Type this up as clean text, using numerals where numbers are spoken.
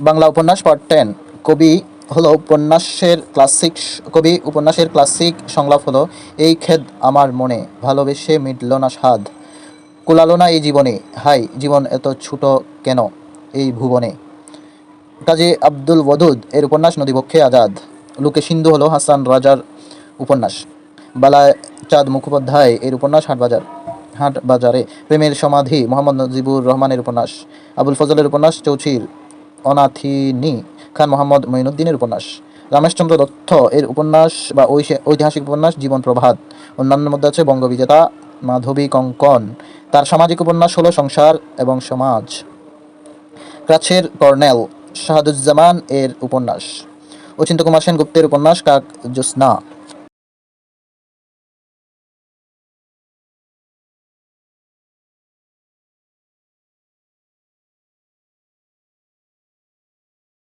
বাংলা উপন্যাস পার্ট 10। কবি উপন্যাসের ক্লাসিক সংলাপ হলো, এই খেদ আমার মনে, ভালোবেসে মিটল না স্বাদ, কুলালো না এই জীবনে, হাই জীবন এত ছোট কেন এই ভুবনে। কাজী আব্দুল ওয়াদুদ এর উপন্যাস নদীবক্ষে আজাদ। লোকে সিন্ধু হলো হাসান রাজার উপন্যাস। বালায় চাঁদ মুখোপাধ্যায় এর উপন্যাস হাটবাজারে। প্রেমের সমাধি মোহাম্মদ নজিবুর রহমানের উপন্যাস। আবুল ফজলের উপন্যাস চৌচির। অনাথিনী খান মোহাম্মদ মঈনুদ্দিনের উপন্যাস। রমেশচন্দ্র দত্ত এর উপন্যাস বা ঐতিহাসিক উপন্যাস জীবন প্রভাত। অন্যান্যের মধ্যে আছে বঙ্গবিজেতা মাধবী কঙ্কন। তার সামাজিক উপন্যাস হলো সংসার এবং সমাজ। ক্রাচের কর্নেল শাহাদুজ্জামান এর উপন্যাস। অচিন্ত্য কুমার সেনগুপ্তের উপন্যাস কাক জ্যোৎস্না।